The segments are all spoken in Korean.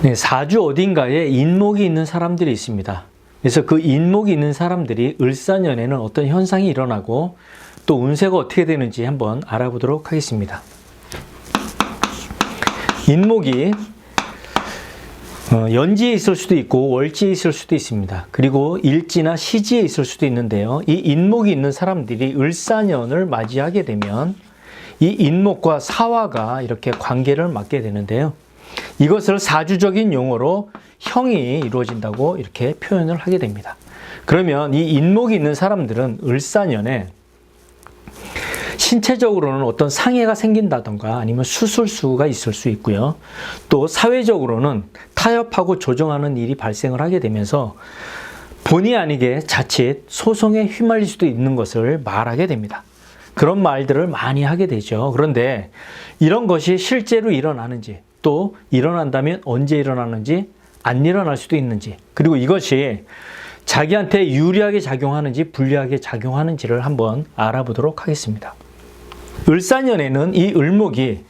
네, 사주 어딘가에 인목이 있는 사람들이 있습니다. 그래서 그 인목이 있는 사람들이 을사년에는 어떤 현상이 일어나고 또 운세가 어떻게 되는지 한번 알아보도록 하겠습니다. 인목이 연지에 있을 수도 있고 월지에 있을 수도 있습니다. 그리고 일지나 시지에 있을 수도 있는데요. 이 인목이 있는 사람들이 을사년을 맞이하게 되면 이 인목과 사화가 이렇게 관계를 맺게 되는데요. 이것을 사주적인 용어로 형이 이루어진다고 이렇게 표현을 하게 됩니다. 그러면 이 인목이 있는 사람들은 을사년에 신체적으로는 어떤 상해가 생긴다던가 아니면 수술수가 있을 수 있고요. 또 사회적으로는 타협하고 조정하는 일이 발생을 하게 되면서 본의 아니게 자칫 소송에 휘말릴 수도 있는 것을 말하게 됩니다. 그런 말들을 많이 하게 되죠. 그런데 이런 것이 실제로 일어나는지, 또 일어난다면 언제 일어나는지, 안 일어날 수도 있는지, 그리고 이것이 자기한테 유리하게 작용하는지 불리하게 작용하는지를 한번 알아보도록 하겠습니다. 을사년에는 이 을목이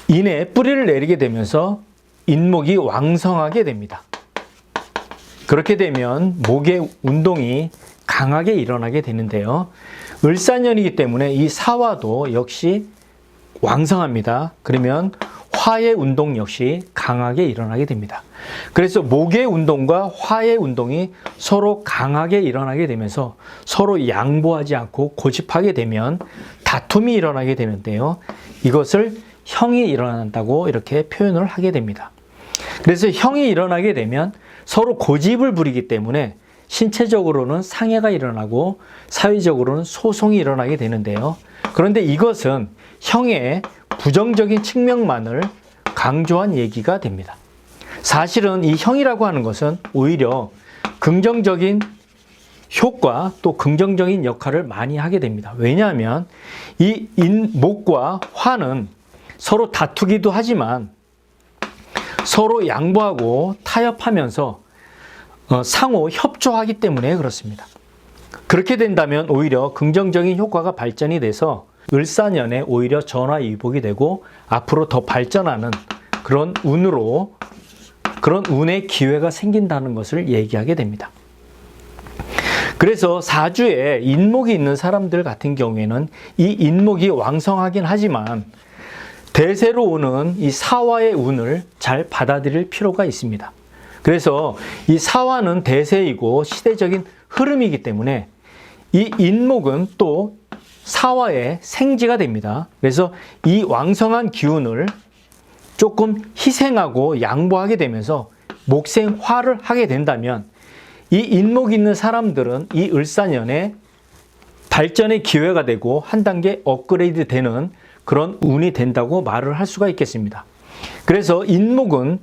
인에 뿌리를 내리게 되면서 인목이 왕성하게 됩니다. 그렇게 되면 목의 운동이 강하게 일어나게 되는데요. 을사년이기 때문에 이 사화도 역시 왕성합니다. 그러면 화의 운동 역시 강하게 일어나게 됩니다. 그래서 목의 운동과 화의 운동이 서로 강하게 일어나게 되면서 서로 양보하지 않고 고집하게 되면 다툼이 일어나게 되는데요. 이것을 형이 일어난다고 이렇게 표현을 하게 됩니다. 그래서 형이 일어나게 되면 서로 고집을 부리기 때문에 신체적으로는 상해가 일어나고 사회적으로는 소송이 일어나게 되는데요. 그런데 이것은 형의 부정적인 측면만을 강조한 얘기가 됩니다. 사실은 이 형이라고 하는 것은 오히려 긍정적인 효과 또 긍정적인 역할을 많이 하게 됩니다. 왜냐하면 이 목과 화는 서로 다투기도 하지만 서로 양보하고 타협하면서 상호 협조하기 때문에 그렇습니다. 그렇게 된다면 오히려 긍정적인 효과가 발전이 돼서 을사년에 오히려 전화위복이 되고 앞으로 더 발전하는 그런 운의 기회가 생긴다는 것을 얘기하게 됩니다. 그래서 사주에 인목이 있는 사람들 같은 경우에는 이 인목이 왕성하긴 하지만 대세로 오는 이 사화의 운을 잘 받아들일 필요가 있습니다. 그래서 이 사화는 대세이고 시대적인 흐름이기 때문에 이 인목은 또 사화의 생지가 됩니다. 그래서 이 왕성한 기운을 조금 희생하고 양보하게 되면서 목생화를 하게 된다면 이 인목이 있는 사람들은 이 을사년에 발전의 기회가 되고 한 단계 업그레이드 되는 그런 운이 된다고 말을 할 수가 있겠습니다. 그래서 인목은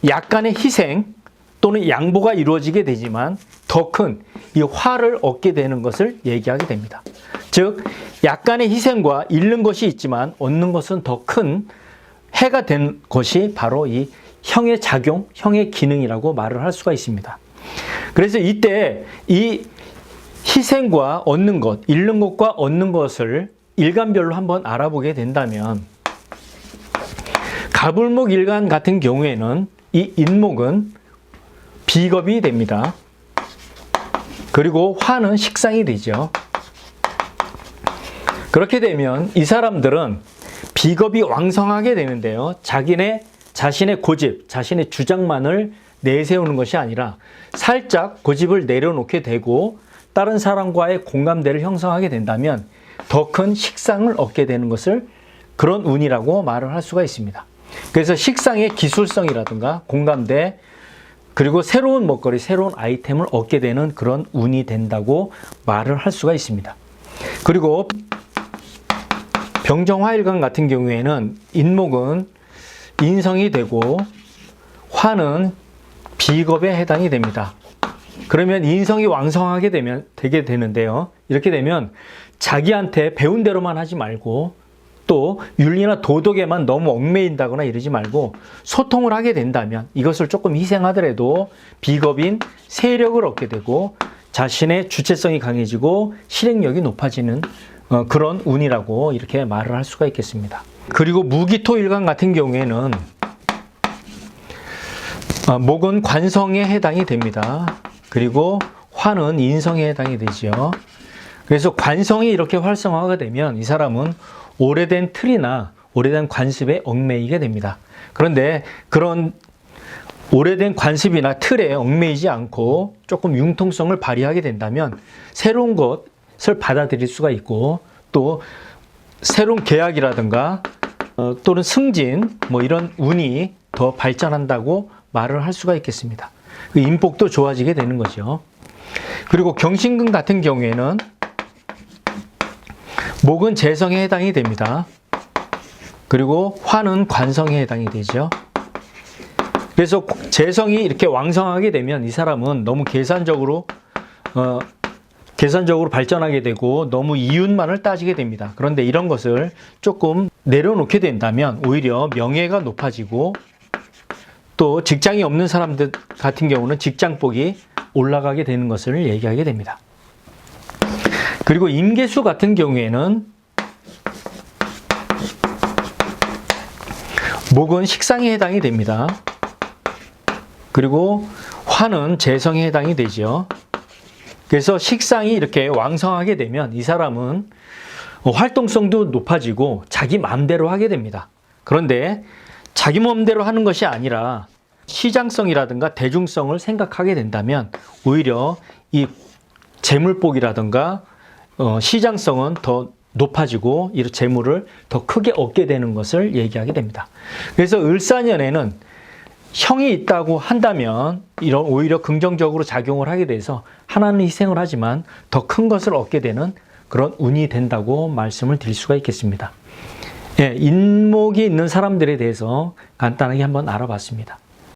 약간의 희생 또는 양보가 이루어지게 되지만 더 큰 이 화를 얻게 되는 것을 얘기하게 됩니다. 즉 약간의 희생과 잃는 것이 있지만 얻는 것은 더 큰 해가 된 것이 바로 이 형의 작용, 형의 기능이라고 말을 할 수가 있습니다. 그래서 이때 이 희생과 얻는 것, 잃는 것과 얻는 것을 일간별로 한번 알아보게 된다면 갑을목 일간 같은 경우에는 이 인목은 비겁이 됩니다. 그리고 화는 식상이 되죠. 그렇게 되면 이 사람들은 비겁이 왕성하게 되는데요. 자신의 고집, 자신의 주장만을 내세우는 것이 아니라 살짝 고집을 내려놓게 되고 다른 사람과의 공감대를 형성하게 된다면 더 큰 식상을 얻게 되는 것을 그런 운이라고 말을 할 수가 있습니다. 그래서 식상의 기술성이라든가 공감대 그리고 새로운 먹거리, 새로운 아이템을 얻게 되는 그런 운이 된다고 말을 할 수가 있습니다. 그리고 병정화일간 같은 경우에는 인목은 인성이 되고 화는 비겁에 해당이 됩니다. 그러면 인성이 왕성하게 되게 되는데요. 이렇게 되면 자기한테 배운 대로만 하지 말고 또 윤리나 도덕에만 너무 얽매인다거나 이러지 말고 소통을 하게 된다면 이것을 조금 희생하더라도 비겁인 세력을 얻게 되고 자신의 주체성이 강해지고 실행력이 높아지는 그런 운이라고 이렇게 말을 할 수가 있겠습니다. 그리고 무기토일간 같은 경우에는 목은 관성에 해당이 됩니다. 그리고 화는 인성에 해당이 되죠. 그래서 관성이 이렇게 활성화가 되면 이 사람은 오래된 틀이나 오래된 관습에 얽매이게 됩니다. 그런데 그런 오래된 관습이나 틀에 얽매이지 않고 조금 융통성을 발휘하게 된다면 새로운 것을 받아들일 수가 있고 또 새로운 계약이라든가 또는 승진 이런 운이 더 발전한다고 말을 할 수가 있겠습니다. 그 인복도 좋아지게 되는 거죠. 그리고 경신금 같은 경우에는 목은 재성에 해당이 됩니다. 그리고 화는 관성에 해당이 되죠. 그래서 재성이 이렇게 왕성하게 되면 이 사람은 너무 계산적으로 발전하게 되고 너무 이윤만을 따지게 됩니다. 그런데 이런 것을 조금 내려놓게 된다면 오히려 명예가 높아지고 또 직장이 없는 사람들 같은 경우는 직장복이 올라가게 되는 것을 얘기하게 됩니다. 그리고 임계수 같은 경우에는 목은 식상에 해당이 됩니다. 그리고 화는 재성에 해당이 되죠. 그래서 식상이 이렇게 왕성하게 되면 이 사람은 활동성도 높아지고 자기 마음대로 하게 됩니다. 그런데 자기 마음대로 하는 것이 아니라 시장성이라든가 대중성을 생각하게 된다면 오히려 이 재물복이라든가 시장성은 더 높아지고 이 재물을 더 크게 얻게 되는 것을 얘기하게 됩니다. 그래서 을사년에는 형이 있다고 한다면 이런 오히려 긍정적으로 작용을 하게 돼서 하나는 희생을 하지만 더 큰 것을 얻게 되는 그런 운이 된다고 말씀을 드릴 수가 있겠습니다. 인목이 있는 사람들에 대해서 간단하게 한번 알아봤습니다.